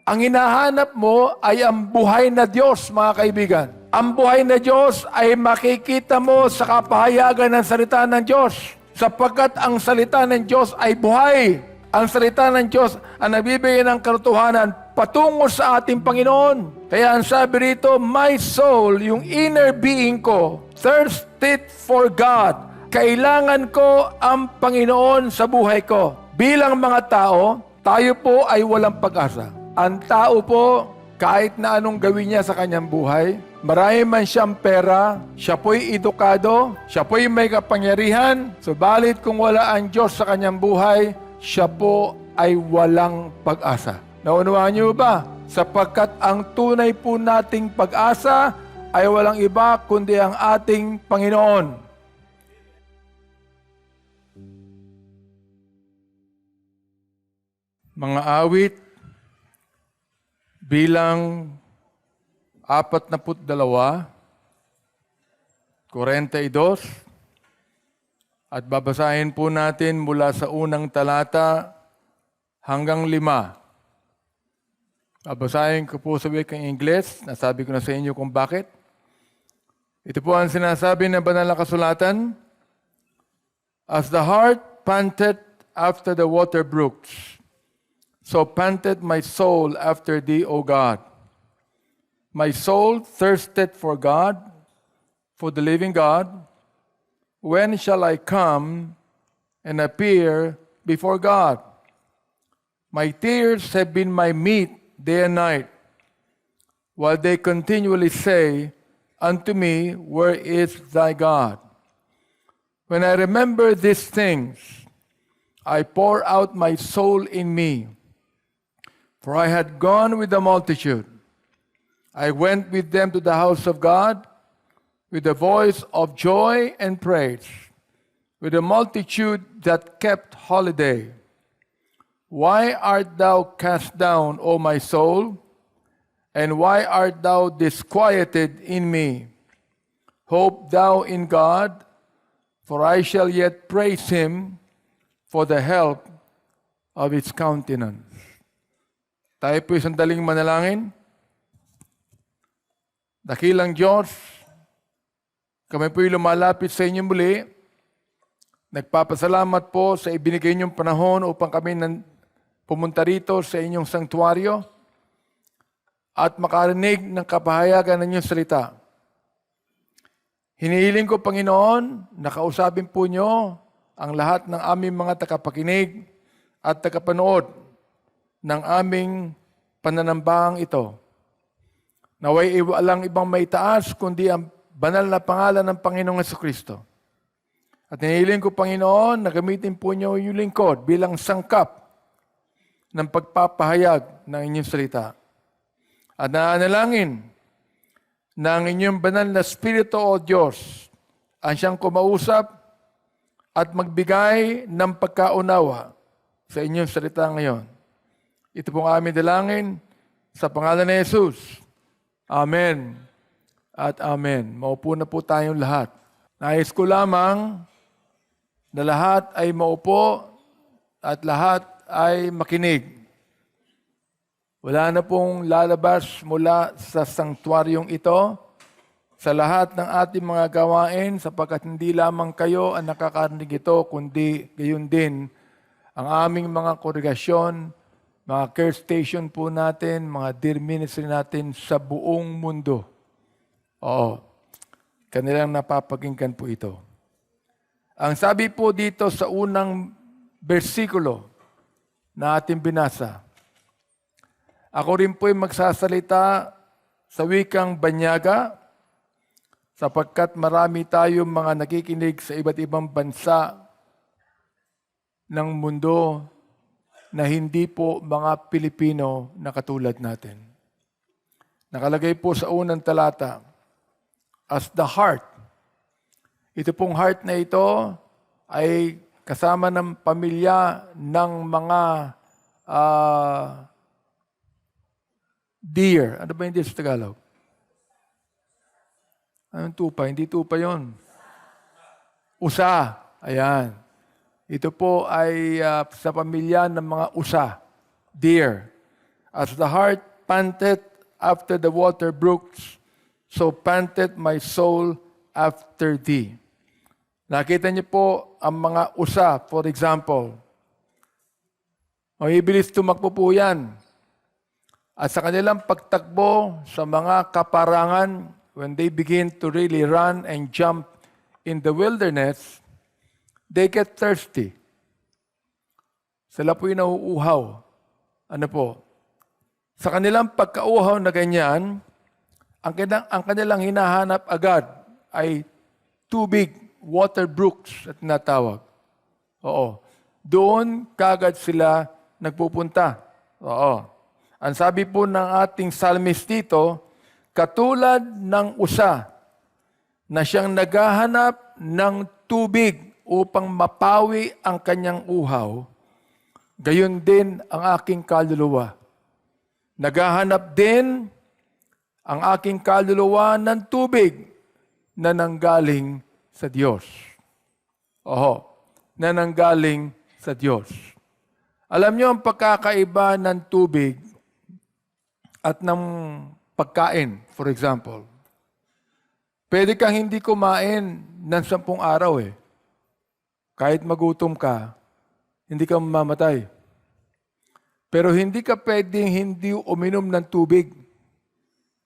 Ang hinahanap mo ay ang buhay na Diyos, mga kaibigan. Ang buhay na Diyos ay makikita mo sa kapahayagan ng salita ng Diyos. Sapagkat ang salita ng Diyos ay buhay. Ang salita ng Diyos ang nagbibigay ng katotohanan patungo sa ating Panginoon. Kaya ang sabi rito, my soul, yung inner being ko, thirsted for God. Kailangan ko ang Panginoon sa buhay ko. Bilang mga tao, tayo po ay walang pag-asa. Ang tao po, kahit na anong gawin niya sa kanyang buhay, marami man siyang pera, siya po'y edukado, siya po'y may kapangyarihan, subalit kung wala ang Diyos sa kanyang buhay, siya po ay walang pag-asa. Naunawaan niyo ba? Sapagkat ang tunay po nating pag-asa ay walang iba kundi ang ating Panginoon. Mga awit bilang 42, 42, at babasahin po natin mula sa unang talata hanggang 5. Babasahin ko po sa wikang Ingles. Nasabi ko na sa inyo kung bakit. Ito po ang sinasabi ng banal na kasulatan. As the heart panted after the water brooks, so panted my soul after thee, O God. My soul thirsted for God, for the living God. When shall I come and appear before God? My tears have been my meat day and night, while they continually say unto me, where is thy God? When I remember these things, I pour out my soul in me. For I had gone with the multitude. I went with them to the house of God with a voice of joy and praise, with a multitude that kept holiday. Why art thou cast down, O my soul? And why art thou disquieted in me? Hope thou in God, for I shall yet praise him for the help of his countenance. Tayo po'y sandaling manalangin. Dakilang Diyos, kami po'y lumalapit sa inyo muli. Nagpapasalamat po sa ibinigay niyong panahon upang kami pumunta rito sa inyong sanktuaryo at makarinig ng kapahayagan ng inyong salita. Hinihiling ko, Panginoon, nakausapin po niyo ang lahat ng aming mga tagapakinig at tagapanood ng aming pananambahang ito. Naway walang ibang maitaas kundi ang banal na pangalan ng Panginoong Jesucristo. At hinihiling ko, Panginoon, na gamitin po niyo yung lingkod bilang sangkap ng pagpapahayag ng inyong salita. At naanalangin na ang inyong banal na Espiritu o Diyos ang siyang kumausap at magbigay ng pagkaunawa sa inyong salita ngayon. Ito pong aming dalangin sa pangalan ni Jesus. Amen at amen. Maupo na po tayong lahat. Nais ko lamang na lahat ay maupo at lahat ay makinig. Wala na pong lalabas mula sa sanktuaryong ito sa lahat ng ating mga gawain sapagkat hindi lamang kayo ang nakakarinig ito, kundi gayon din ang aming mga kongregasyon, mga care station po natin, mga dear ministry natin sa buong mundo. Oo, kanilang napapakinggan po ito. Ang sabi po dito sa unang bersikulo na ating binasa, ako rin po'y magsasalita sa wikang Banyaga sapagkat marami tayong mga nakikinig sa iba't ibang bansa ng mundo na hindi po mga Pilipino na katulad natin. Nakalagay po sa unang talata, as the heart. Ito pong heart na ito ay kasama ng pamilya ng mga deer. Ano ba hindi sa Tagalog? Anong tupa? Hindi tupa yon. Usa. Ayan. Ito po ay sa pamilya ng mga usa. Deer. As the hart panteth after the water brooks, so panteth my soul after thee. Nakita niyo po ang mga usa, for example. Mabibilis tumakbo po yan. At sa kanilang pagtakbo sa mga kaparangan, when they begin to really run and jump in the wilderness, they get thirsty. Sila po yung nauuhaw. Ano po? Sa kanilang pagkauhaw na ganyan, ang kanilang hinahanap agad ay tubig, water brooks at tinatawag. Oo. Doon kagad sila nagpupunta. Oo. Ang sabi po ng ating psalmist dito, katulad ng usa na siyang naghahanap ng tubig upang mapawi ang kanyang uhaw, gayon din ang aking kaluluwa. Naghahanap din ang aking kaluluwa ng tubig na nanggaling sa Diyos. Oho, na nanggaling sa Diyos. Alam niyo ang pagkakaiba ng tubig at ng pagkain, for example. Pwede kang hindi kumain ng 10 araw eh. Kahit magutom ka, hindi ka mamamatay. Pero hindi ka pwedeng hindi uminom ng tubig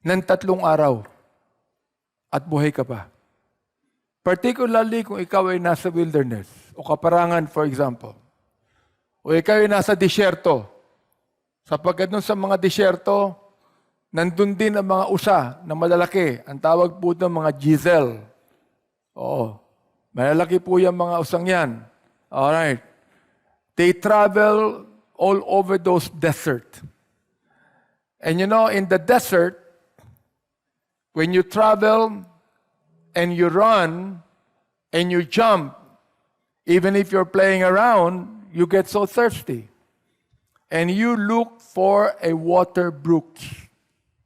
ng 3 araw at buhay ka pa. Particularly kung ikaw ay nasa wilderness o kaparangan, for example. O ikaw ay nasa disyerto. Sapagkat nun sa mga disyerto, nandun din ang mga usa na malalaki. Ang tawag po ng mga Giselle. Oo. Malalaki po yung mga usang yan. Alright. They travel all over those desert. And you know, in the desert, when you travel and you run and you jump, even if you're playing around, you get so thirsty. And you look for a water brook.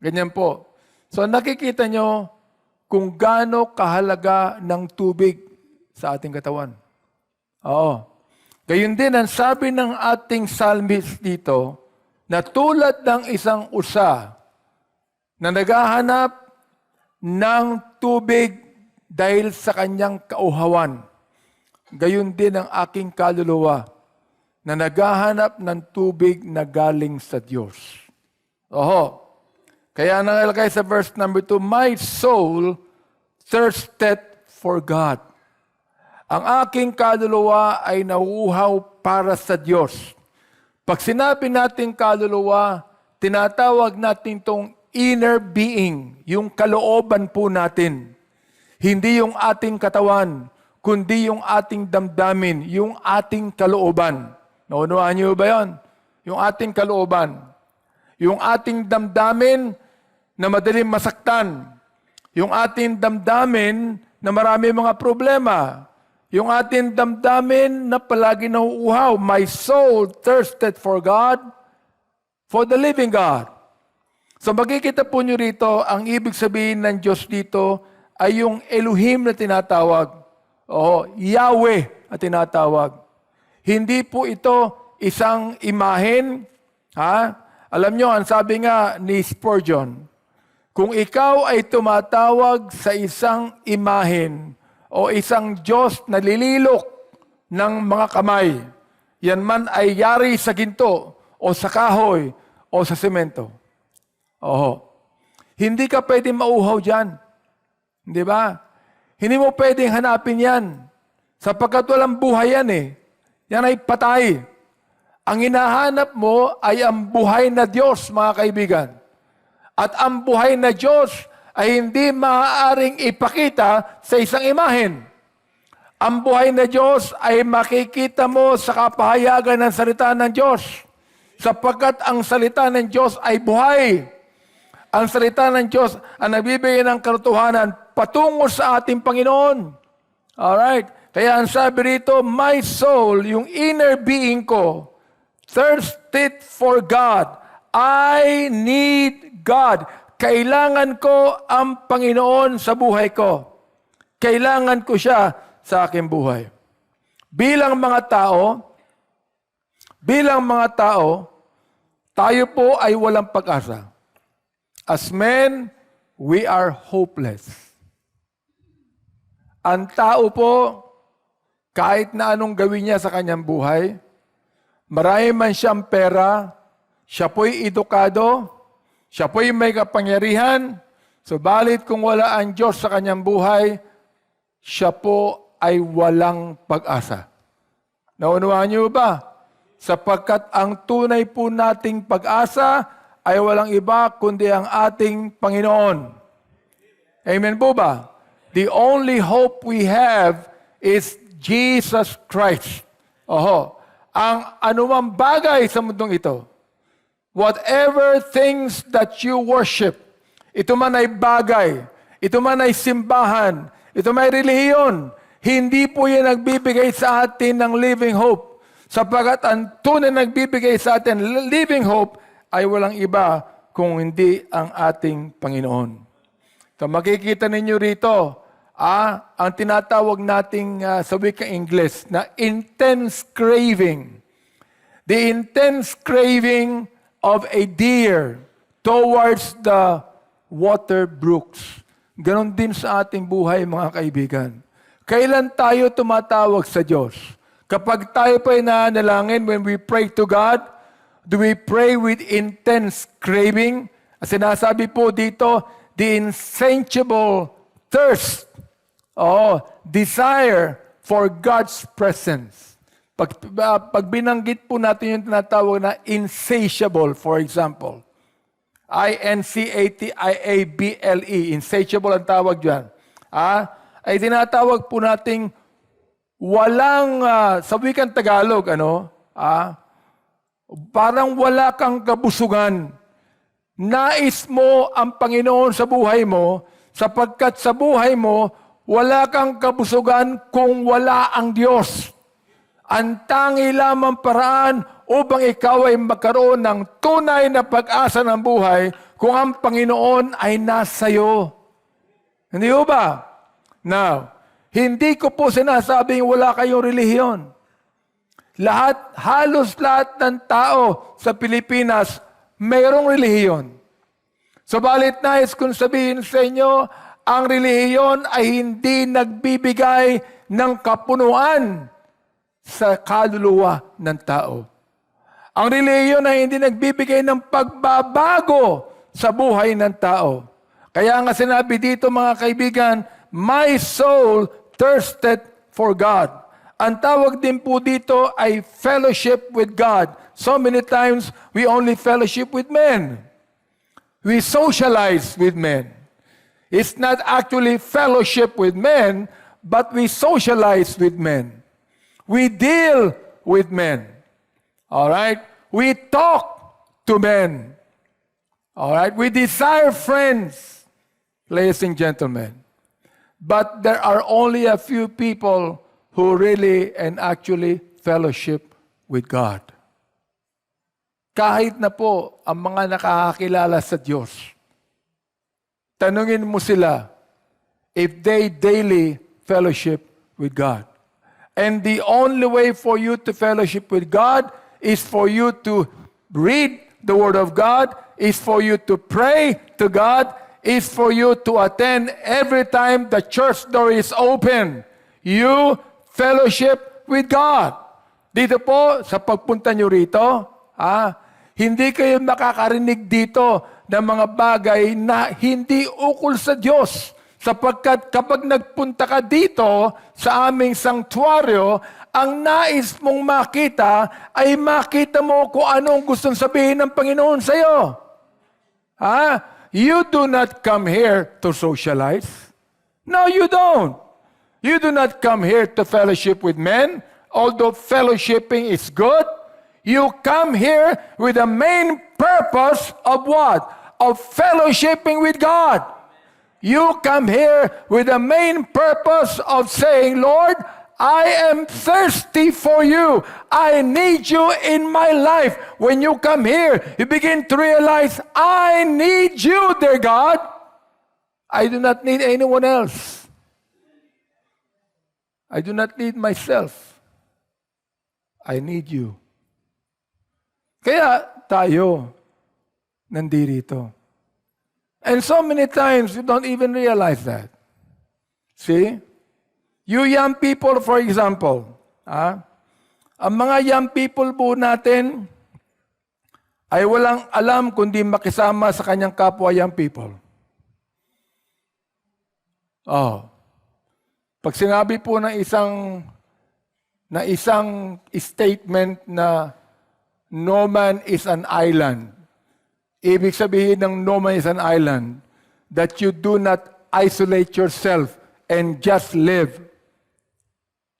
Ganyan po. So nakikita nyo kung gaano kahalaga ng tubig sa ating katawan. Oo. Gayun din ang sabi ng ating psalmist dito, na tulad ng isang usa na naghahanap ng tubig dahil sa kanyang kauhawan. Gayun din ang aking kaluluwa na naghahanap ng tubig na galing sa Diyos. Oho. Kaya nangalagay sa verse number 2, my soul thirsteth for God. Ang aking kaluluwa ay nauuhaw para sa Diyos. Pag sinabi natin kaluluwa, tinatawag natin itong inner being, yung kalooban po natin. Hindi yung ating katawan, kundi yung ating damdamin, yung ating kalooban. Naunawaan niyo ba yun? Yung ating kalooban. Yung ating damdamin na madaling masaktan. Yung ating damdamin na marami mga problema. Yung ating damdamin na palagi nauuhaw. My soul thirsted for God, for the living God. So makikita po nyo rito, ang ibig sabihin ng Diyos dito ay yung Elohim na tinatawag. O Yahweh na tinatawag. Hindi po ito isang imahen. Alam nyo, ang sabi nga ni Spurgeon, kung ikaw ay tumatawag sa isang imahen o isang Diyos na lililok ng mga kamay, yan man ay yari sa ginto o sa kahoy o sa semento. Oho. Hindi ka pwedeng mauhaw dyan. Di ba? Hindi mo pwedeng hanapin yan. Sapagkat walang buhay yan eh. Yan ay patay. Ang hinahanap mo ay ang buhay na Diyos, mga kaibigan. At ang buhay na Diyos ay hindi maaaring ipakita sa isang imahen. Ang buhay na Diyos ay makikita mo sa kapahayagan ng salita ng Diyos. Sapagkat ang salita ng Diyos ay buhay. Ang salita ng Diyos ang nagbibigay ng katotohanan patungo sa ating Panginoon. Alright? Kaya ang sabi rito, my soul, yung inner being ko, thirsted for God. I need God. Kailangan ko ang Panginoon sa buhay ko. Kailangan ko siya sa aking buhay. Bilang mga tao, tayo po ay walang pag-asa. As men, we are hopeless. Ang tao po, kahit na anong gawin niya sa kanyang buhay, marami man siyang pera, siya po'y edukado, siya po'y may kapangyarihan, subalit kung wala ang Diyos sa kanyang buhay, siya po ay walang pag-asa. Naunawaan niyo ba? Sapagkat ang tunay po nating pag-asa ay walang iba kundi ang ating Panginoon. Amen po ba? The only hope we have is Jesus Christ. Oho. Ang anumang bagay sa mundong ito, whatever things that you worship, ito man ay bagay, ito man ay simbahan, ito man ay relihiyon, hindi po yan nagbibigay sa atin ng living hope. Sapagkat ang tunay nagbibigay sa atin living hope ay walang iba kung hindi ang ating Panginoon. So makikita ninyo rito, ang tinatawag nating sa wikang Ingles na intense craving. The intense craving of a deer towards the water brooks. Ganon din sa ating buhay, mga kaibigan. Kailan tayo tumatawag sa Diyos? Kapag tayo pa ay nanalangin, when we pray to God, do we pray with intense craving? As sinasabi po dito, the insatiable thirst, desire for God's presence. Pag binanggit po natin yung tinatawag na insatiable, for example, I-N-C-A-T-I-A-B-L-E, insatiable ang tawag dyan, ay tinatawag po nating walang, sa wikang Tagalog, parang wala kang kabusugan. Nais mo ang Panginoon sa buhay mo, sapagkat sa buhay mo, wala kang kabusugan kung wala ang Diyos. Ang tangi lamang paraan upang ikaw ay magkaroon ng tunay na pag-asa ng buhay kung ang Panginoon ay nasa iyo. Hindi ho ba? Now, hindi ko po sinasabing wala kayong relihiyon. Halos lahat ng tao sa Pilipinas mayroong relihiyon. Subalit nais kong sabihin sa inyo, ang relihiyon ay hindi nagbibigay ng kapunuan sa kaluluwa ng tao. Ang relihiyon ay hindi nagbibigay ng pagbabago sa buhay ng tao. Kaya nga sinabi dito, mga kaibigan, my soul thirsted for God. Ang tawag din po dito ay fellowship with God. So many times, we only fellowship with men. We socialize with men. It's not actually fellowship with men, but we socialize with men. We deal with men. All right? We talk to men. All right? We desire friends, ladies and gentlemen. But there are only a few people who really and actually fellowship with God. Kahit na po ang mga nakakakilala sa Diyos, tanungin mo sila if they daily fellowship with God. And the only way for you to fellowship with God is for you to read the Word of God, is for you to pray to God, is for you to attend every time the church door is open. You fellowship with God. Dito po, sa pagpunta nyo rito, hindi kayo makakarinig dito ng mga bagay na hindi ukol sa Diyos. Sapagkat kapag nagpunta ka dito sa aming sanktuaryo, ang nais mong makita ay makita mo kung anong gustong sabihin ng Panginoon sa iyo. You do not come here to socialize. No, you don't. You do not come here to fellowship with men, although fellowshipping is good. You come here with the main purpose of what? Of fellowshipping with God. You come here with the main purpose of saying, Lord, I am thirsty for you. I need you in my life. When you come here, you begin to realize, I need you, dear God. I do not need anyone else. I do not need myself. I need you. Kaya tayo nandirito. And so many times, you don't even realize that. See? You young people, for example, ang mga young people po natin ay walang alam kundi makisama sa kanyang kapwa young people. Pag sinabi po ng isang statement na no man is an island, ibig sabihin ng no man is an island, that you do not isolate yourself and just live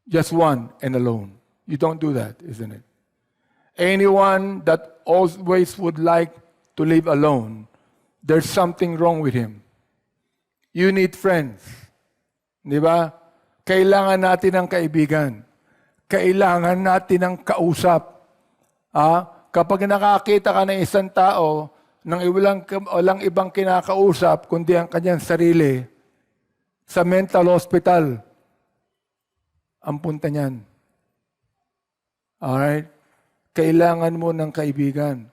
just one and alone. You don't do that, isn't it? Anyone that always would like to live alone, there's something wrong with him. You need friends. Di ba? Kailangan natin ng kaibigan. Kailangan natin ng kausap. Kapag nakakita ka ng isang tao nang walang ibang kinakausap kundi ang kanyang sarili, sa mental hospital, ang punta niyan. Alright? Kailangan mo ng kaibigan.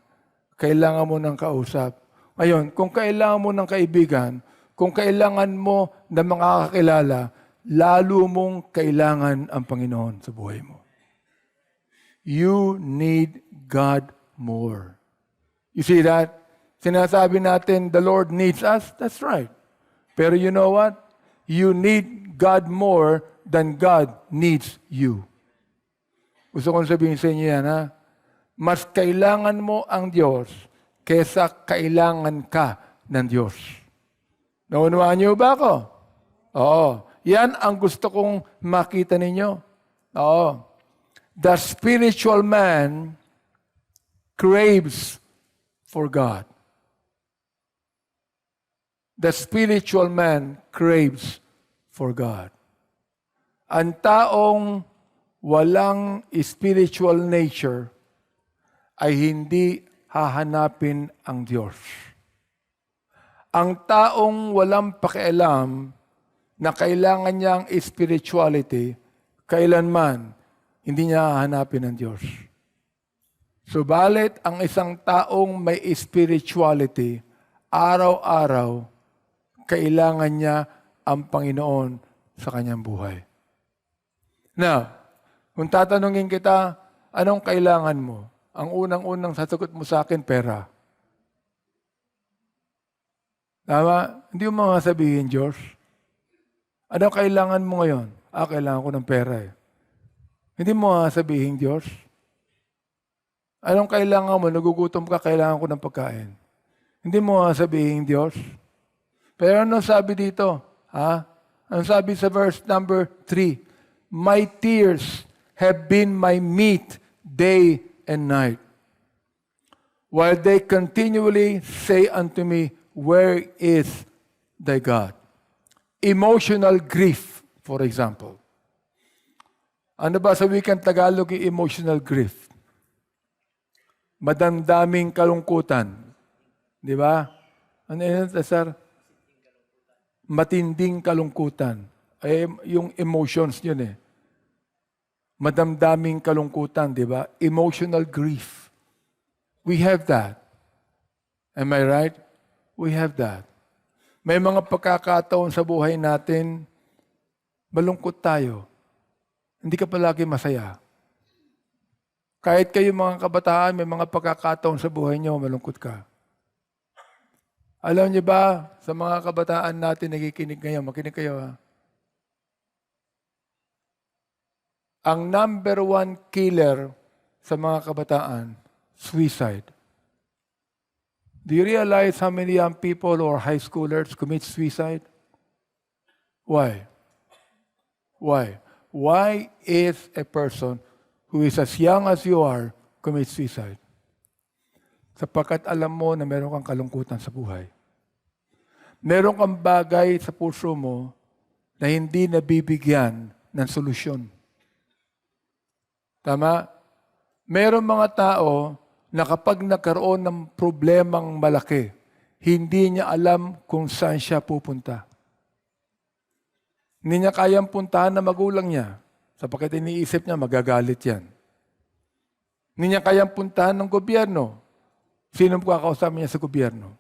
Kailangan mo ng kausap. Ngayon, kung kailangan mo ng kaibigan, kung kailangan mo ng mga kakilala, lalo mong kailangan ang Panginoon sa buhay mo. You need God more. You see that? Sinasabi natin, the Lord needs us. That's right. Pero you know what? You need God more than God needs you. Gusto kong sabihin sa inyo yan, ha? Mas kailangan mo ang Diyos kesa kailangan ka ng Diyos. Naunawaan niyo ba ako? Oo. Yan ang gusto kong makita ninyo. Oo. The spiritual man craves for God. The spiritual man craves for God. Ang taong walang spiritual nature ay hindi hahanapin ang Diyos. Ang taong walang pakialam na kailangan niya ang spirituality, kailanman hindi niya hahanapin ang Diyos. Subalit ang isang taong may spirituality, araw-araw, kailangan niya ang Panginoon sa kanyang buhay. Now, kung tatanungin kita, anong kailangan mo? Ang unang-unang sasagot mo sa akin, pera. Tama? Hindi mo masabihin, Diyos. Anong kailangan mo ngayon? Kailangan ko ng pera eh. Hindi mo sabihin, Diyos. Anong kailangan mo? Nagugutom ka, kailangan ko ng pagkain. Hindi mo sabihin, Diyos. Pero ano sabi dito? Ano sabi sa verse number 3? My tears have been my meat day and night, while they continually say unto me, where is thy God? Emotional grief, for example. Ano ba sa wikang Tagalog yung emotional grief? Madamdaming kalungkutan. Di ba? Ano yun, sir? Matinding kalungkutan. Yung emotions yun eh. Madamdaming kalungkutan, di ba? Emotional grief. We have that. Am I right? We have that. May mga pagkakataon sa buhay natin, malungkot tayo. Hindi ka palagi masaya. Kahit kayo mga kabataan, may mga pagkakataon sa buhay niyo, malungkot ka. Alam niyo ba, sa mga kabataan natin nakikinig ngayon, makinig kayo ha. Ang number one killer sa mga kabataan, suicide. Do you realize how many young people or high schoolers commit suicide? Why? Why? Why is a person who is as young as you are commit suicide? Sapagkat alam mo na meron kang kalungkutan sa buhay. Meron kang bagay sa puso mo na hindi nabibigyan ng solusyon. Tama? Meron mga tao na kapag nagkaroon ng problemang malaki, hindi niya alam kung saan siya pupunta. Hindi niya kayang puntahan na magulang niya sapagkat iniisip niya magagalit yan. Hindi niya kayang puntahan ng gobyerno Sino kakausapin niya sa gobyerno?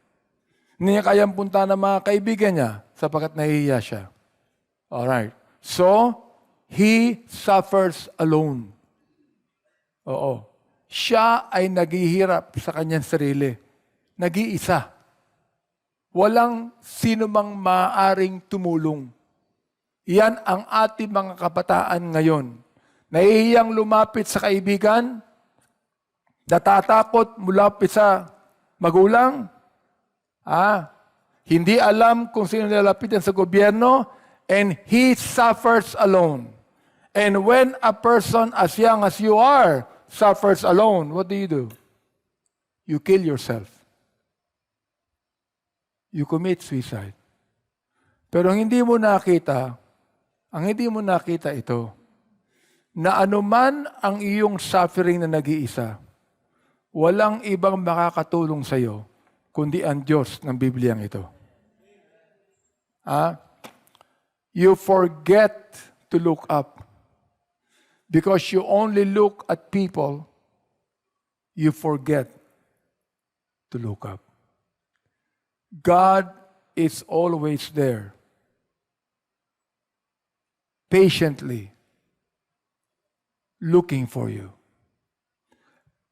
Hindi niya kayang punta ng mga kaibigan niya sapagkat nahihiya siya. Alright. So, he suffers alone. Oo. Siya ay naghihirap sa kanyang sarili. Nag-iisa. Walang sino mang maaaring tumulong. Yan ang ating mga kabataan ngayon. Nahihiyang lumapit sa kaibigan, natatakot mulapit sa magulang, hindi alam kung sino nilalapitan sa gobyerno, and he suffers alone. And when a person as young as you are suffers alone, what do? You kill yourself. You commit suicide. Pero ang hindi mo nakita ito, na anuman ang iyong suffering na nag-iisa, walang ibang makakatulong sa iyo kundi ang Diyos ng Bibliang ito. You forget to look up. Because you only look at people, you forget to look up. God is always there, patiently looking for you,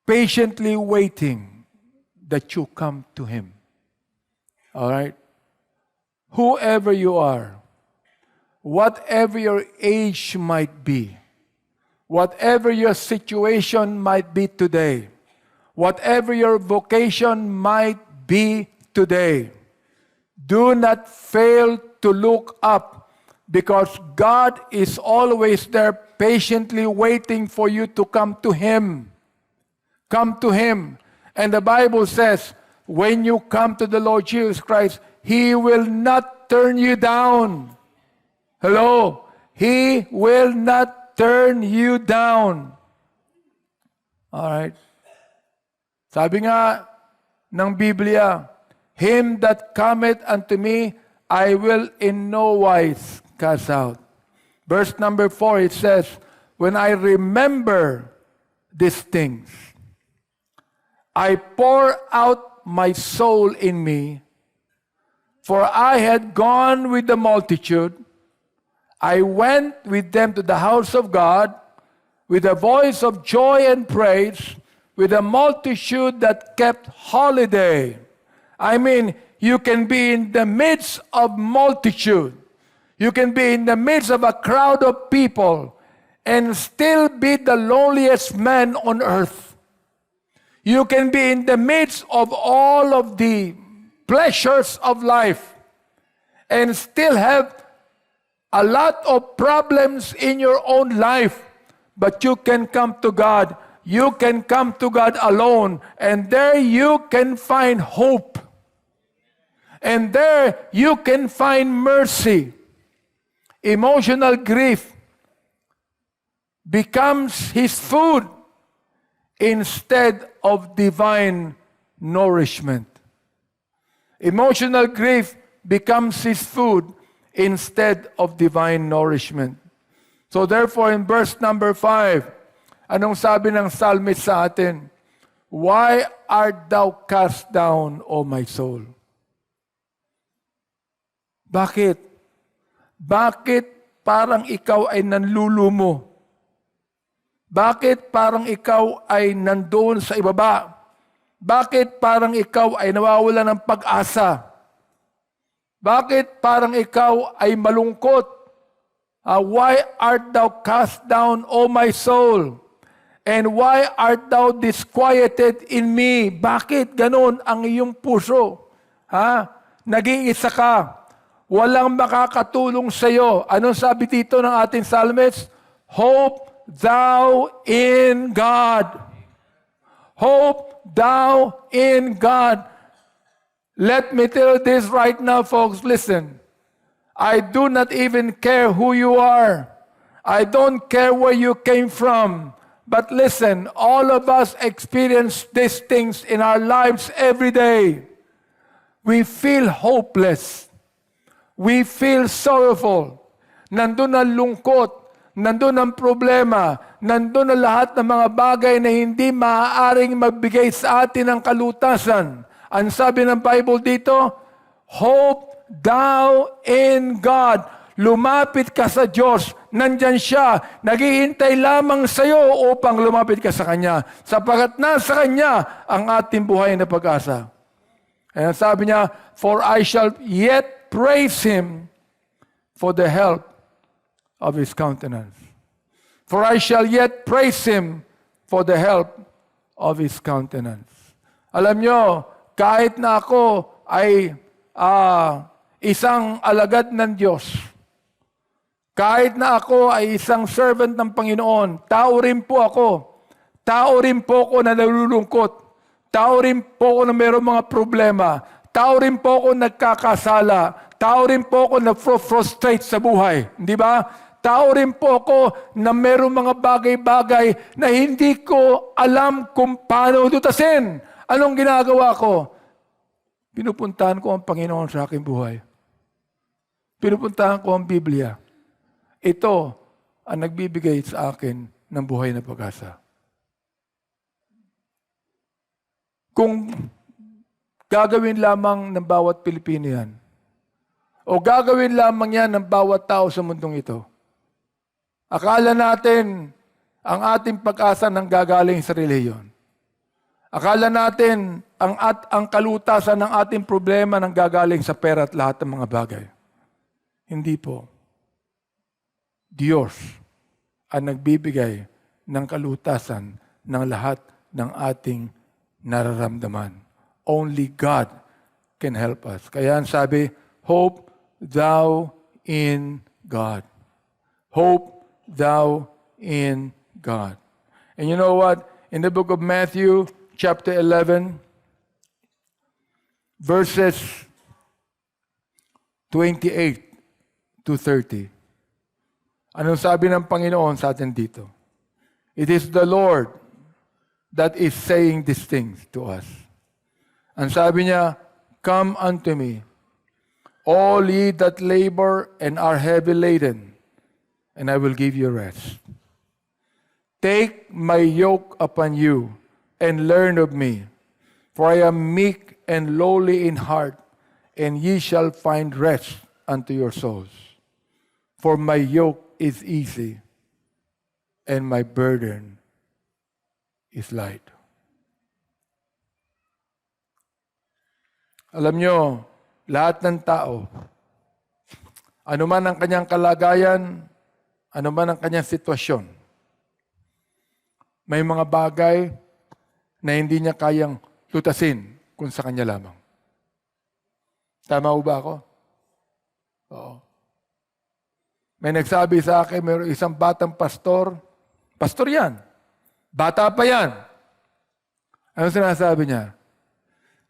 patiently waiting that you come to Him. All right? Whoever you are, whatever your age might be, whatever your situation might be today, whatever your vocation might be today, do not fail to look up, because God is always there patiently waiting for you to come to Him. Come to Him. And the Bible says, when you come to the Lord Jesus Christ, He will not turn you down. Hello? He will not turn you down. All right? Sabi nga ng Biblia, him that cometh unto me, I will in no wise cast out. Verse number 4, it says, when I remember these things, I pour out my soul in me, for I had gone with the multitude. I went with them to the house of God, with a voice of joy and praise, with a multitude that kept holiday. I mean, you can be in the midst of multitude. You can be in the midst of a crowd of people and still be the loneliest man on earth. You can be in the midst of all of the pleasures of life and still have a lot of problems in your own life, but you can come to God. You can come to God alone, and there you can find hope. And there you can find mercy. Emotional grief becomes his food instead of divine nourishment. Emotional grief becomes his food instead of divine nourishment. So therefore, in verse number 5, anong sabi ng psalmist sa atin? Why art thou cast down, O my soul? Bakit? Bakit parang ikaw ay nanlulumo? Bakit parang ikaw ay nandoon sa ibaba? Bakit parang ikaw ay nawawala ng pag-asa? Bakit parang ikaw ay malungkot? Why art thou cast down, O my soul? And why art thou disquieted in me? Bakit ganon ang iyong puso? Nag-iisa ka. Walang makakatulong sa iyo. Anong sabi dito ng ating psalmist? Hope thou in God. Hope thou in God. Let me tell you this right now, folks. Listen. I do not even care who you are. I don't care where you came from. But listen, all of us experience these things in our lives every day. We feel hopeless. We feel sorrowful. Nandun ang lungkot. nandun ang problema, nandun ang lahat ng mga bagay na hindi maaaring magbigay sa atin ng kalutasan. Ang sabi ng Bible dito, hope thou in God. Lumapit ka sa Diyos. Nandyan siya. Naghihintay lamang sa iyo upang lumapit ka sa Kanya. Sapagat nasa Kanya ang ating buhay na pag-asa. Kaya sabi niya, for I shall yet praise Him for the help of His countenance. For I shall yet praise Him for the help of His countenance. Alam nyo, kahit na ako ay isang alagad ng Diyos, kahit na ako ay isang servant ng Panginoon, tao rin po ako. Tao rin po ako na nalulungkot. Tao rin po ako na mayroong mga problema. Tao rin po ako nagkakasala. Tao rin po ako na frustrate sa buhay. Di ba? Tao rin po ako na mayroong mga bagay-bagay na hindi ko alam kung paano lutasin. Anong ginagawa ko? Pinupuntahan ko ang Panginoon sa aking buhay. Pinupuntahan ko ang Biblia. Ito ang nagbibigay sa akin ng buhay na pag-asa. Kung gagawin lamang ng bawat Pilipino yan, o gagawin lamang yan ng bawat tao sa mundong ito, akala natin ang ating pag-asa nang gagaling sa relihiyon. Akala natin ang kalutasan ng ating problema nang gagaling sa pera at lahat ng mga bagay. Hindi po. Diyos ang nagbibigay ng kalutasan ng lahat ng ating nararamdaman. Only God can help us. Kaya ang sabi, hope thou in God. Hope thou in God. And you know what? In the book of Matthew, chapter 11, verses 28 to 30. Anong sabi ng Panginoon sa atin dito? It is the Lord that is saying these things to us. Ang sabi niya, come unto me, all ye that labor and are heavy laden, and I will give you rest. Take my yoke upon you, and learn of me, for I am meek and lowly in heart, and ye shall find rest unto your souls. For my yoke is easy, and my burden is light. Alam nyo, lahat ng tao, anuman ang kanyang kalagayan, anuman ang kanyang sitwasyon, may mga bagay na hindi niya kayang lutasin kung sa kanya lamang. Tama ba ako? Oo. May nagsabi sa akin, mayroong isang batang pastor yan, bata pa yan. Ano sinasabi niya?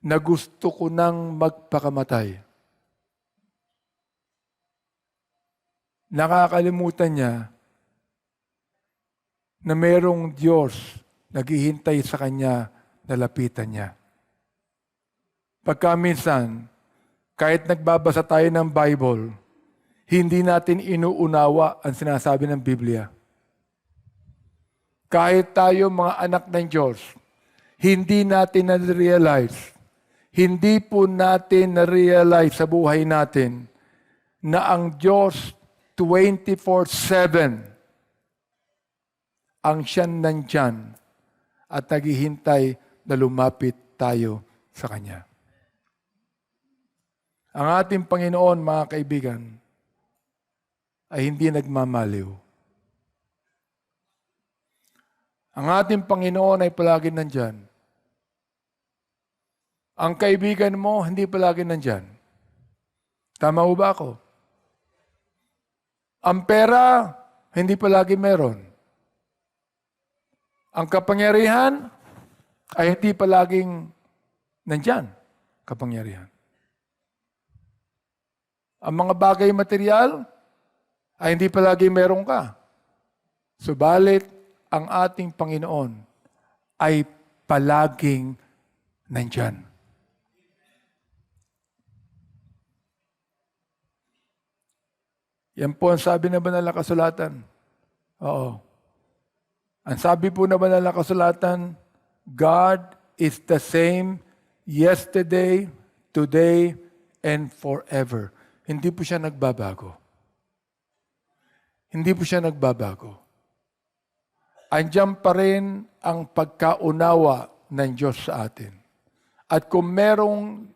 Na gusto ko nang magpakamatay. Nakakalimutan niya na mayroong Diyos naghihintay sa kanya na lapitan niya. Pagka minsan, kahit nagbabasa tayo ng Bible, hindi natin inuunawa ang sinasabi ng Biblia. Kahit tayo mga anak ng Diyos, hindi natin na-realize, hindi po natin na-realize sa buhay natin na ang Diyos 24/7 ang siya nandyan at naghihintay na lumapit tayo sa Kanya. Ang ating Panginoon, mga kaibigan, ay hindi nagmamaliw. Ang ating Panginoon ay palagi nandyan. Ang kaibigan mo, hindi palagi nandyan. Tama ho ba ako? Ang pera, hindi palagi meron. Ang kapangyarihan, ay hindi palaging nandyan, kapangyarihan. Ang mga bagay material, ay hindi palagi meron ka. Subalit, ang ating Panginoon ay palaging nandyan. Yan po ang sabi ng banal na kasulatan. Oo. Ang sabi po na banal na kasulatan, God is the same yesterday, today, and forever. Hindi po siya nagbabago. Hindi po siya nagbabago. Andiyan pa rin ang pagkaunawa ng Diyos sa atin. At kung merong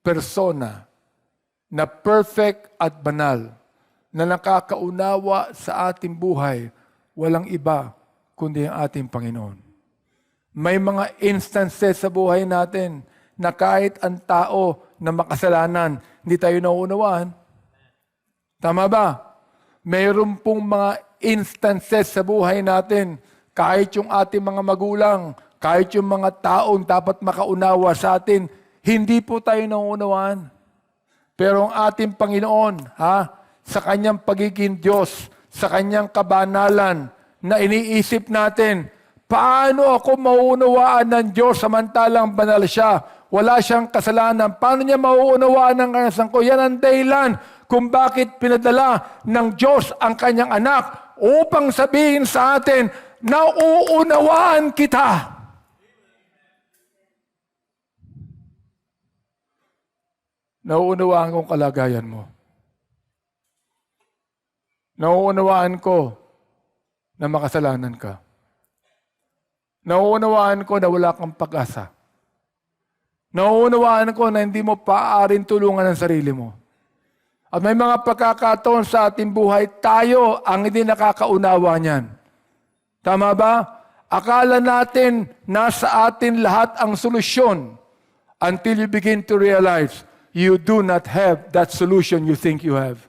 persona na perfect at banal, na nakakaunawa sa ating buhay, walang iba kundi ang ating Panginoon. May mga instances sa buhay natin na kahit ang tao na makasalanan, hindi tayo nauunawaan. Tama ba? Mayroon pong mga instances sa buhay natin, kahit yung ating mga magulang, kahit yung mga taong dapat makaunawa sa atin, hindi po tayo nauunawaan. Pero ang ating Panginoon, sa kanyang pagiging Diyos, sa kanyang kabanalan, na iniisip natin, paano ako mauunawaan ng Diyos samantalang banal siya? Wala siyang kasalanan. Paano niya mauunawaan ng kanyang ko? Yan ang dahilan kung bakit pinadala ng Diyos ang kanyang anak upang sabihin sa atin, nauunawaan kita. Nauunawaan kong kalagayan mo. Nauunawaan ko na makasalanan ka. Nauunawaan ko na wala kang pag-asa. Nauunawaan ko na hindi mo paaaring tulungan ang sarili mo. At may mga pagkakataon sa ating buhay, tayo ang hindi nakakaunawa niyan. Tama ba? Akala natin nasa atin lahat ang solusyon until you begin to realize you do not have that solution you think you have.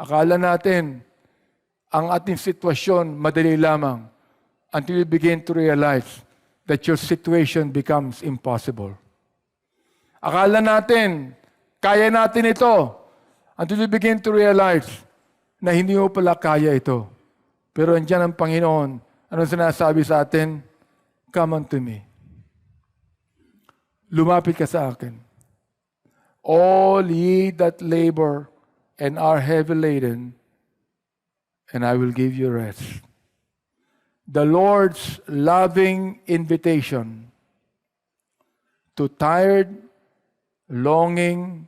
Akala natin ang ating sitwasyon madali lamang until you begin to realize that your situation becomes impossible. Akala natin, kaya natin ito until you begin to realize na hindi mo pala kaya ito. Pero andyan ang Panginoon. Anong sinasabi sa atin? Come unto me. Lumapit ka sa akin. All ye that labor and are heavy laden, and I will give you rest. The Lord's loving invitation to tired, longing,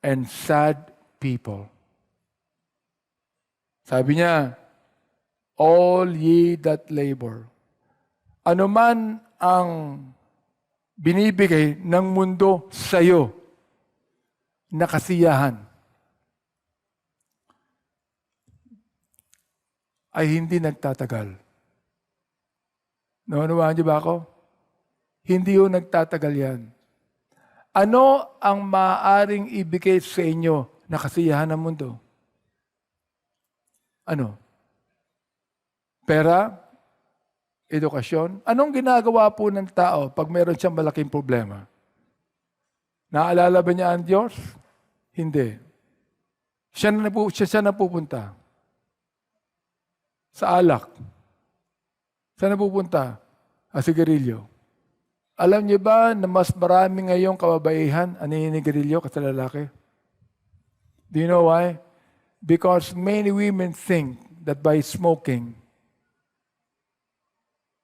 and sad people. Sabi niya, all ye that labor. Ano man ang binibigay ng mundo sa iyo na kasiyahan, ay hindi nagtatagal. Naunawaan niyo ba ako? Hindi yun nagtatagal yan. Ano ang maaaring ibigay sa inyo na kasiyahan ng mundo? Ano? Pera? Edukasyon? Anong ginagawa po ng tao pag meron siyang malaking problema? Naalala ba niya ang Diyos? Hindi. Siya na pupunta. Sa alak. Saan napupunta? Sigarilyo. Alam niyo ba na mas marami ngayong kababaihan ang naninigarilyo kasi lalaki? Do you know why? Because many women think that by smoking,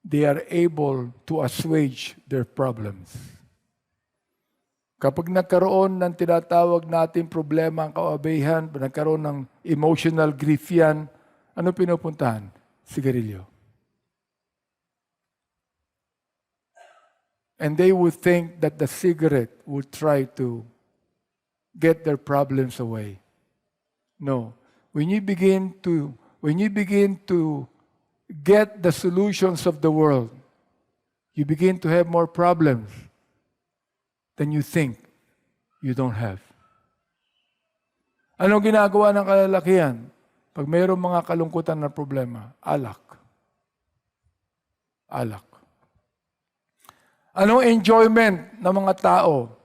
they are able to assuage their problems. Kapag nagkaroon ng tinatawag natin problema ang kababaihan, nagkaroon ng emotional grief yan, ano pinupuntahan? Sigarilyo. And they would think that the cigarette would try to get their problems away. No. When you begin to get the solutions of the world, you begin to have more problems than you think you don't have. Anong ginagawa ng kalalakihan? Pag mayroong mga kalungkutan na problema, alak. Alak. Anong enjoyment ng mga tao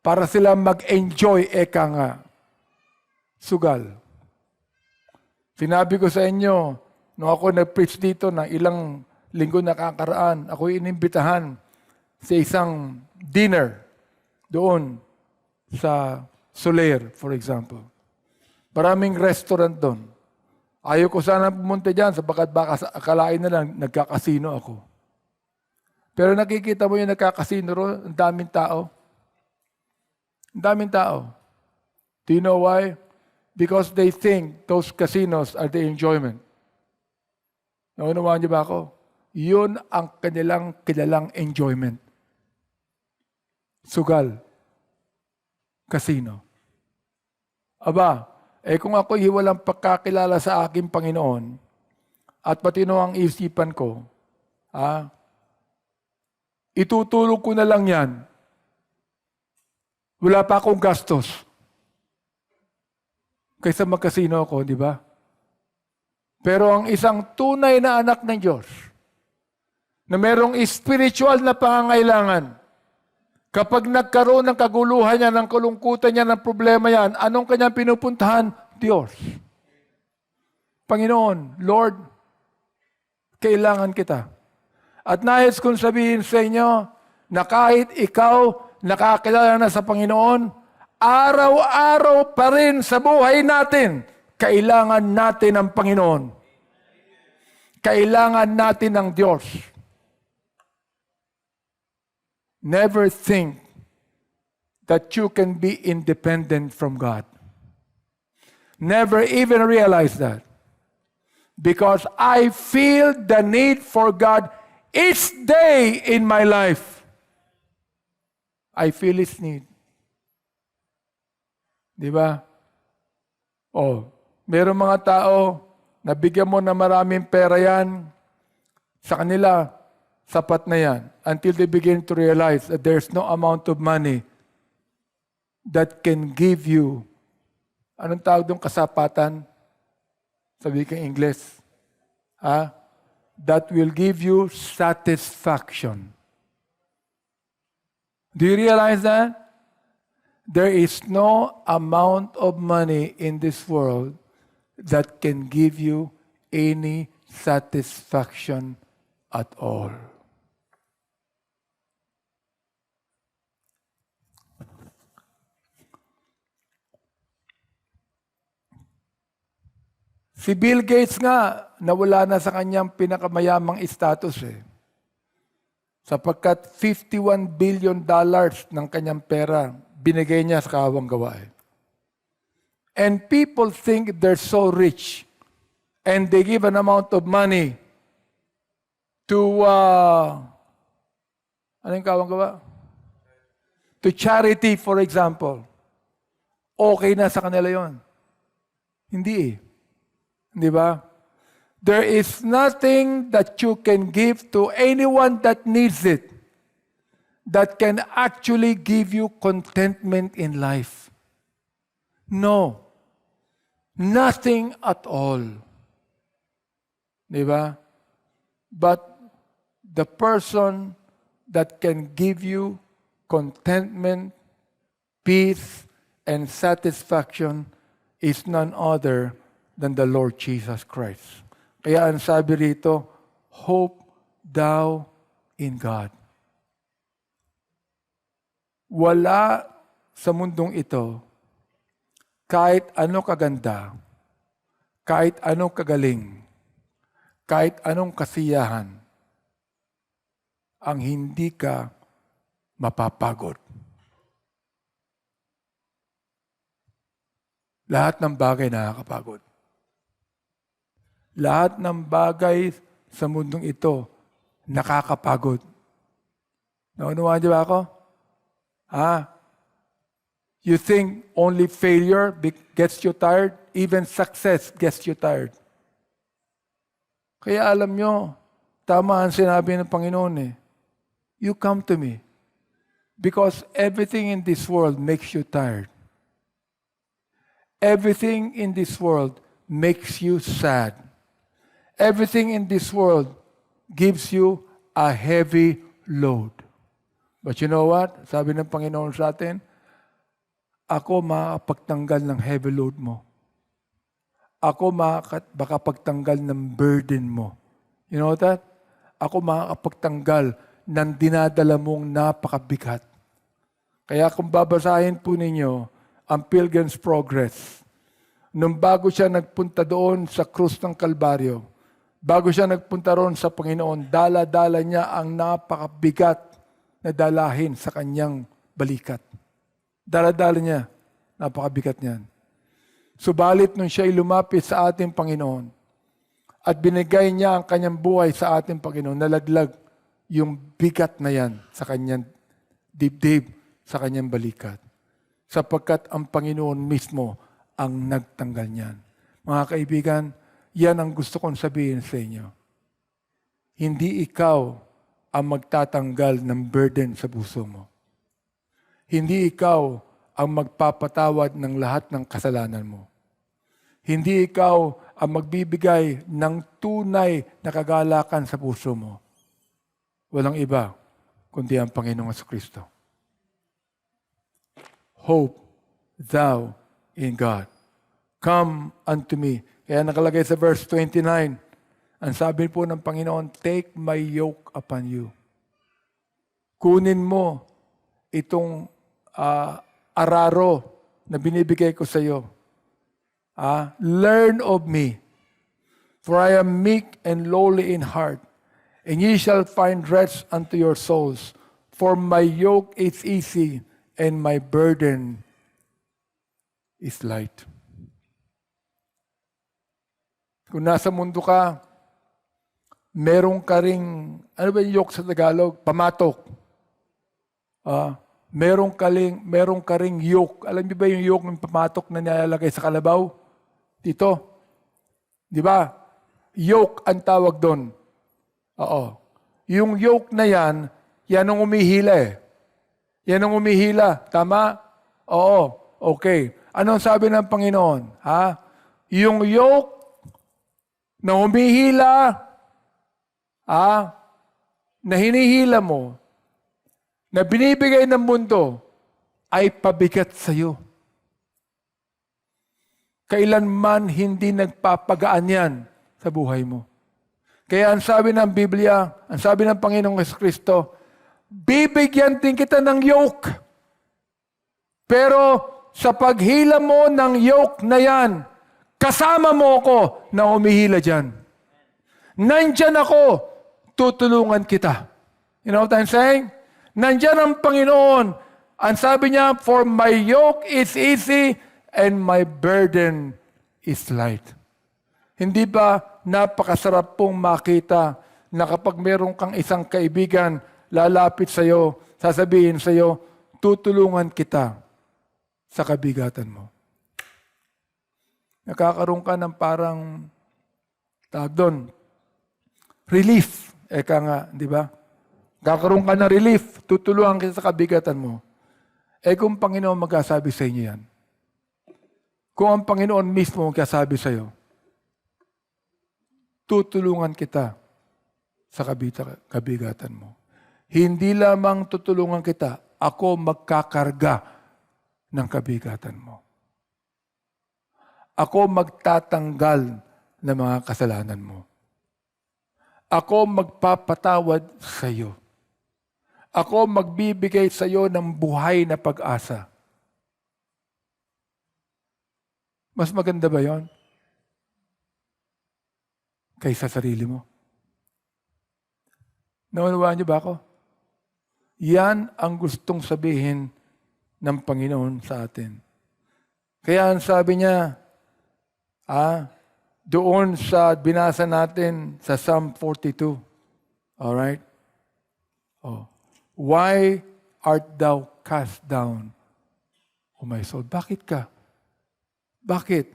para sila mag-enjoy, eka nga? Sugal. Sinabi ko sa inyo, nung ako nag-preach dito ng ilang linggo nakakaraan, ako inimbitahan sa isang dinner doon sa Soler, for example. Maraming restaurant doon. Ayaw ko sana pumunta dyan sapagat baka akalain na lang nagkakasino ako. Pero nakikita mo yung nagkakasino ro, ang daming tao. Ang daming tao. Do you know why? Because they think those casinos are the enjoyment. Naunawaan niyo ba ako? Yun ang kanilang kilalang enjoyment. Sugal. Casino. Aba, kung ako'y walang pagkakilala sa aking Panginoon at matino ang isipan ko, itutulog ko na lang yan. Wala pa akong gastos. Kaysa magkasino ako, di ba? Pero ang isang tunay na anak ng Diyos, na merong spiritual na pangangailangan, kapag nagkaroon ng kaguluhan niya, ng kalungkutan niya, ng problema yan, anong kanyang pinupuntahan? Diyos. Panginoon, Lord, kailangan kita. At nais kong sabihin sa inyo na kahit ikaw nakakilala na sa Panginoon, araw-araw pa rin sa buhay natin, kailangan natin ang Panginoon. Kailangan natin ang Diyos. Never think that you can be independent from God. Never even realize that. Because I feel the need for God each day in my life. I feel His need. Di ba? Merong mga tao, nabigyan mo na maraming pera yan, sa kanila, sapat na yan. Until they begin to realize that there's no amount of money that can give you, anong tawag doon, kasapatan? Sabi kang English. That will give you satisfaction. Do you realize that? There is no amount of money in this world that can give you any satisfaction at all. Si Bill Gates nga, nawala na sa kanyang pinakamayamang status sapagkat $51 billion ng kanyang pera binigay niya sa kawang gawain. And people think they're so rich and they give an amount of money to anong kawang gawa? To charity, for example. Okay na sa kanila yon. Hindi Di ba? There is nothing that you can give to anyone that needs it that can actually give you contentment in life. No. Nothing at all. Di ba? But the person that can give you contentment, peace, and satisfaction is none other than the Lord Jesus Christ. Kaya ang sabi rito, hope thou in God. Wala sa mundong ito, kahit anong kaganda, kahit anong kagaling, kahit anong kasiyahan, ang hindi ka mapapagod. Lahat ng bagay nakakapagod. Lahat ng bagay sa mundong ito nakakapagod. Naunawaan niyo ba ako? You think only failure gets you tired? Even success gets you tired. Kaya alam nyo, tama ang sinabi ng Panginoon You come to me because everything in this world makes you tired. Everything in this world makes you sad. Everything in this world gives you a heavy load. But you know what? Sabi ng Panginoon sa atin, ako makakapagtanggal ng heavy load mo. Ako makakapagtanggal ng burden mo. You know that? Ako makakapagtanggal ng dinadala mong napakabigat. Kaya kung babasahin po ninyo ang Pilgrim's Progress, nung bago siya nagpunta doon sa krus ng Kalbaryo, bago siya nagpunta roon sa Panginoon, dala-dala niya ang napakabigat na dalahin sa kanyang balikat. Dala-dala niya, napakabigat niyan. Subalit nung siya lumapit sa ating Panginoon at binigay niya ang kanyang buhay sa ating Panginoon, nalaglag yung bigat na yan sa kanyang dibdib, sa kanyang balikat. Sapagkat ang Panginoon mismo ang nagtanggal niyan. Mga kaibigan, yan ang gusto kong sabihin sa inyo. Hindi ikaw ang magtatanggal ng burden sa puso mo. Hindi ikaw ang magpapatawad ng lahat ng kasalanan mo. Hindi ikaw ang magbibigay ng tunay na kagalakan sa puso mo. Walang iba kundi ang Panginoong Kristo. Hope thou in God. Come unto me. Kaya nakalagay sa verse 29, ang sabi po ng Panginoon, take my yoke upon you. Kunin mo itong araro na binibigay ko sa iyo. Learn of me, for I am meek and lowly in heart, and ye shall find rest unto your souls. For my yoke is easy, and my burden is light. Kung nasa mundo ka, meron ka ring, ano ba yung yoke sa Tagalog? Pamatok. Meron ka ring yoke. Alam niyo ba yung yoke ng pamatok na nilalagay sa kalabaw? Dito. Di ba? Yoke ang tawag doon. Oo. Yung yoke na yan ang umihila eh. Yan ang umihila. Tama? Oo. Okay. Anong sabi ng Panginoon? Yung yoke na humihila, na hinihila mo, na binibigay ng mundo, ay pabigat sa iyo. Kailanman hindi nagpapagaan yan sa buhay mo. Kaya ang sabi ng Biblia, ang sabi ng Panginoong Kristo, bibigyan din kita ng yoke. Pero sa paghila mo ng yoke na yan, kasama mo ako na humihila dyan. Nandyan ako, tutulungan kita. You know what I'm saying? Nandyan ang Panginoon. Ang sabi niya, for my yoke is easy and my burden is light. Hindi ba napakasarap pong makita na kapag meron kang isang kaibigan, lalapit sa iyo, sasabihin sa iyo, tutulungan kita sa kabigatan mo. Nakakaroon ka ng parang, tawag doon, relief. Eka nga, di ba? Kakaroon ka ng relief, tutulungan kita sa kabigatan mo. Kung Panginoon magkasabi sa inyo yan, kung ang Panginoon mismo magkasabi sa iyo, tutulungan kita sa kabigatan mo. Hindi lamang tutulungan kita, ako magkakarga ng kabigatan mo. Ako magtatanggal ng mga kasalanan mo. Ako magpapatawad sa iyo. Ako magbibigay sa iyo ng buhay na pag-asa. Mas maganda ba yon kaysa sarili mo? Naunawaan niyo ba ako? Yan ang gustong sabihin ng Panginoon sa atin. Kaya ang sabi niya, doon sa binasa natin sa Psalm 42. Alright? Why art thou cast down, O my soul? Bakit ka? Bakit?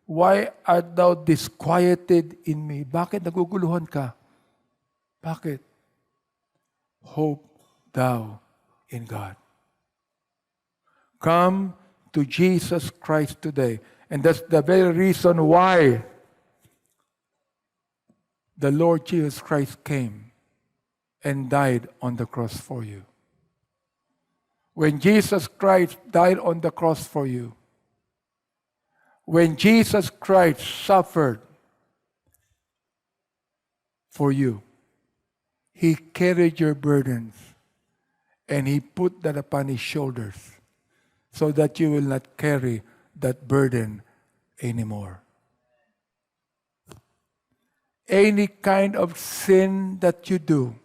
Why art thou disquieted in me? Bakit naguguluhan ka? Bakit? Hope thou in God. Come to Jesus Christ today. And that's the very reason why the Lord Jesus Christ came and died on the cross for you. When Jesus Christ died on the cross for you, when Jesus Christ suffered for you, He carried your burdens and He put that upon His shoulders so that you will not carry that burden anymore. Any kind of sin that you do,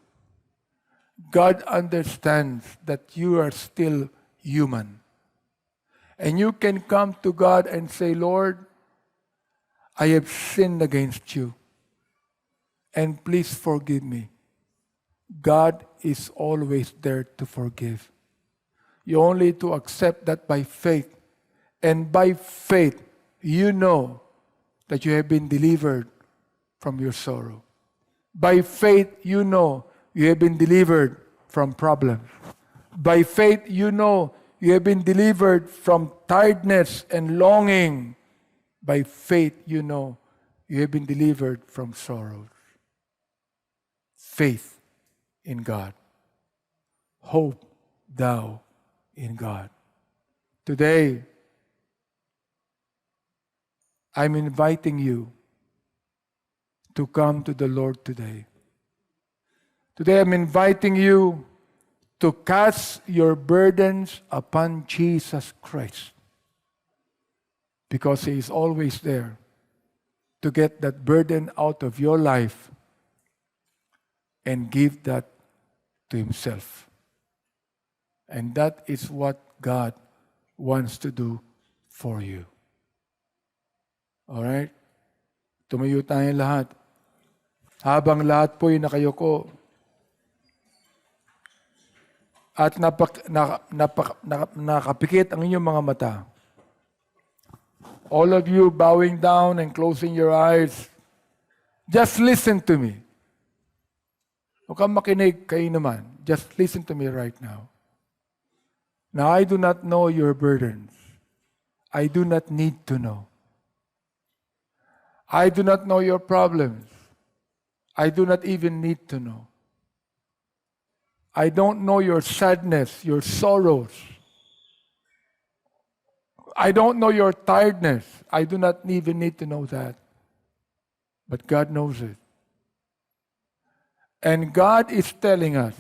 God understands that you are still human. And you can come to God and say, Lord, I have sinned against you, and please forgive me. God is always there to forgive. You only need to accept that by faith. And by faith, you know that you have been delivered from your sorrow. By faith, you know you have been delivered from problems. By faith, you know you have been delivered from tiredness and longing. By faith, you know you have been delivered from sorrows. Faith in God. Hope thou in God. Today, I'm inviting you to come to the Lord today. Today, I'm inviting you to cast your burdens upon Jesus Christ, because He is always there to get that burden out of your life and give that to Himself. And that is what God wants to do for you. Alright? Tumayo tayong lahat. Habang lahat po'y nakayuko at nakapikit ang inyong mga mata. All of you bowing down and closing your eyes, just listen to me. Huwag kang makinig, kayo naman. Just listen to me right now. Now, I do not know your burdens. I do not need to know. I do not know your problems. I do not even need to know. I don't know your sadness, your sorrows. I don't know your tiredness. I do not even need to know that. But God knows it. And God is telling us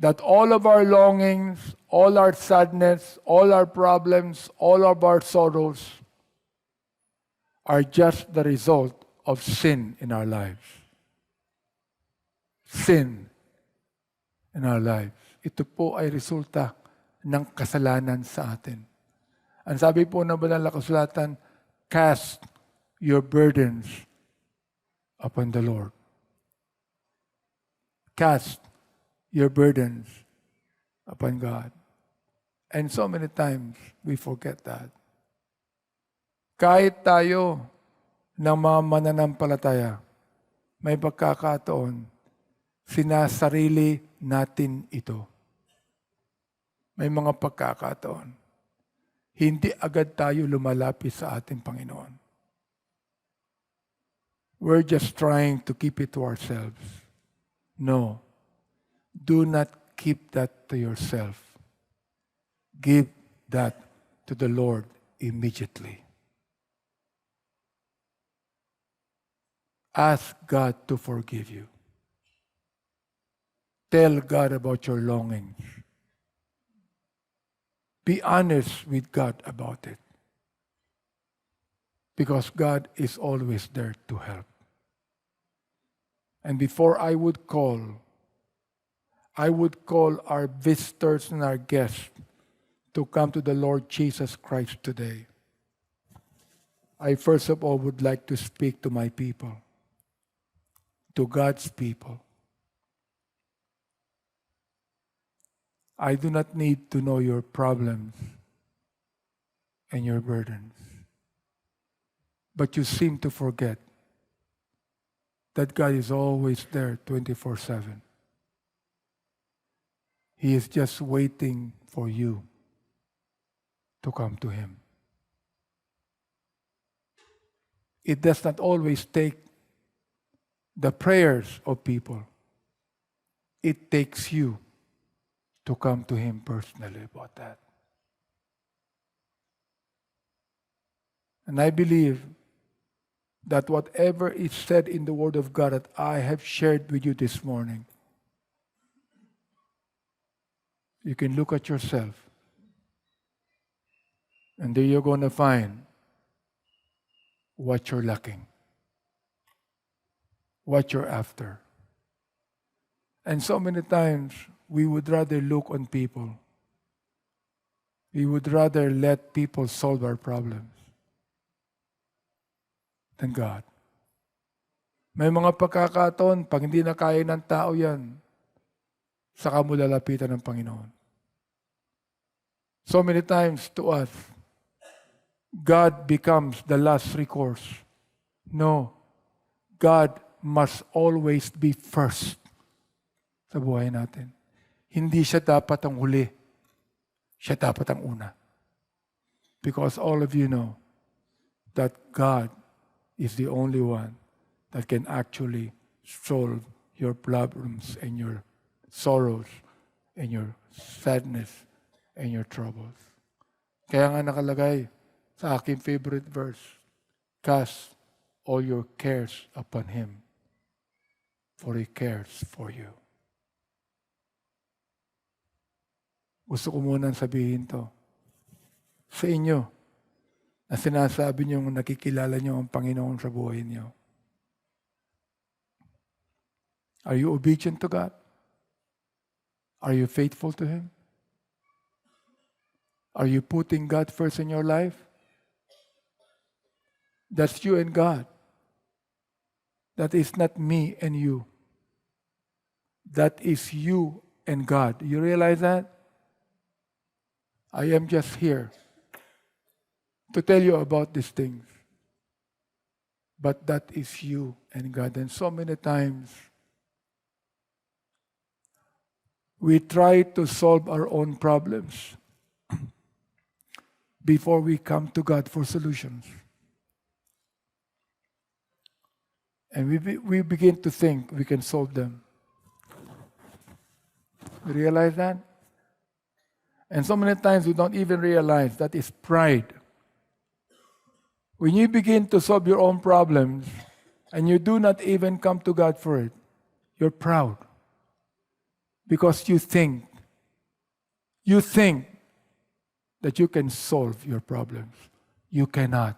that all of our longings, all our sadness, all our problems, all of our sorrows are just the result of sin in our lives. Sin in our lives. Ito po ay resulta ng kasalanan sa atin. Ang sabi po ng Banal na Kasulatan, cast your burdens upon the Lord. Cast your burdens upon God. And so many times, we forget that. Kahit tayo ng mga mananampalataya, may pagkakataon, sinasarili natin ito. May mga pagkakataon. Hindi agad tayo lumalapit sa ating Panginoon. We're just trying to keep it to ourselves. No. Do not keep that to yourself. Give that to the Lord immediately. Ask God to forgive you. Tell God about your longings. Be honest with God about it. Because God is always there to help. And before I would call our visitors and our guests to come to the Lord Jesus Christ today. I first of all would like to speak to my people, to God's people. I do not need to know your problems and your burdens. But you seem to forget that God is always there 24/7. He is just waiting for you to come to Him. It does not always take the prayers of people. It takes you to come to Him personally about that. And I believe that whatever is said in the Word of God that I have shared with you this morning, you can look at yourself, and there you're going to find what you're lacking, what you're after. And so many times, we would rather look on people. We would rather let people solve our problems than God. May mga pagkakataon, pag hindi na kaya ng tao yan, saka mo lalapitan ng Panginoon. So many times to us, God becomes the last recourse. No, God must always be first sa buhay natin. Hindi siya dapat ang huli. Siya dapat ang una. Because all of you know that God is the only one that can actually solve your problems and your sorrows and your sadness and your troubles. Kaya nga nakalagay sa aking favorite verse, cast all your cares upon Him, for He cares for you. Gusto ko munang sabihin to sa inyo na sinasabi niyo nakikilala niyo ang Panginoon sa buhay niyo. Are you obedient to God? Are you faithful to Him? Are you putting God first in your life? That's you and God. That is not me and you. That is you and God. You realize that? I am just here to tell you about these things. But that is you and God. And so many times, we try to solve our own problems before we come to God for solutions. And we begin to think we can solve them. You realize that? And so many times we don't even realize that is pride. When you begin to solve your own problems and you do not even come to God for it, you're proud. Because you think that you can solve your problems. You cannot.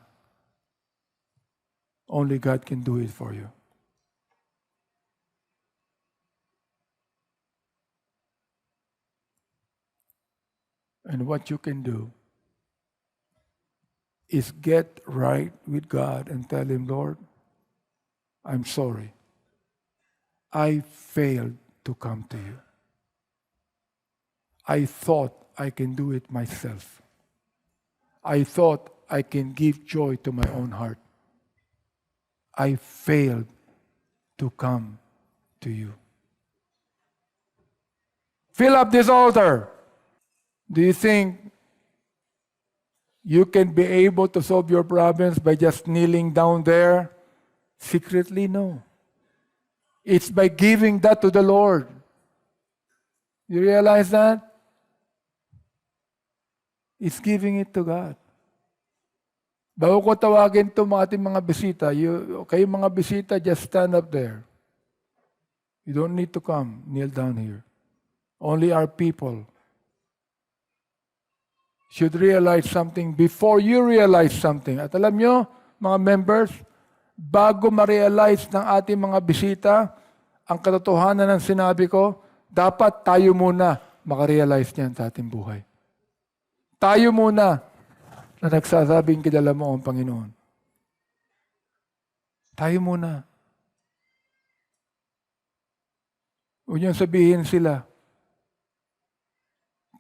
Only God can do it for you. And what you can do is get right with God and tell Him, Lord, I'm sorry. I failed to come to you. I thought I can do it myself. I thought I can give joy to my own heart. I failed to come to you. Fill up this altar. Do you think you can be able to solve your problems by just kneeling down there secretly? No. It's by giving that to the Lord. You realize that? It's giving it to God. Bago ko tawagin ito mga ating mga bisita, kayo mga bisita, just stand up there. You don't need to come, kneel down here. Only our people should realize something before you realize something. At alam nyo, mga members, bago ma-realize ng ating mga bisita ang katotohanan ng sinabi ko, dapat tayo muna makarealize niyan sa ating buhay. Tayo muna na nagsasabing kilala mo ang Panginoon. Tayo muna. Huwag niyong sabihin sila,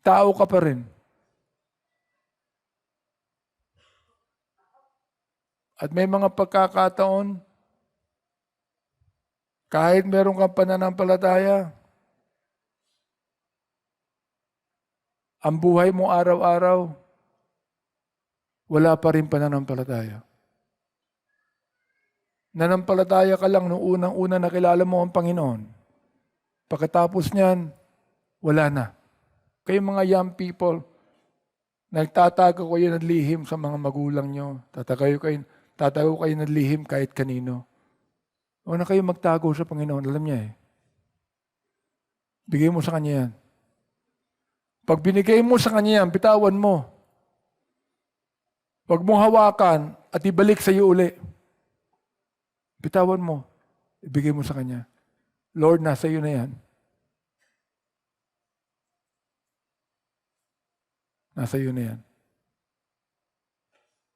tao ka pa rin. At may mga pagkakataon, kahit meron kang pananampalataya, ang buhay mo araw-araw, wala pa rin pananampalataya. Nanampalataya ka lang nung unang-una nakilala mo ang Panginoon. Pagkatapos niyan, wala na. Kayo mga young people, nagtatago kayo ng lihim sa mga magulang nyo. Tatago kayo ng lihim kahit kanino. Huwag na kayo magtago sa Panginoon. Alam niya eh. Bigay mo sa Kanya yan. Pag binigay mo sa Kanya yan, bitawan mo. Huwag mong hawakan at ibalik sa iyo uli. Bitawan mo. Ibigay mo sa Kanya. Lord, nasa iyo na yan. Nasa iyo na yan.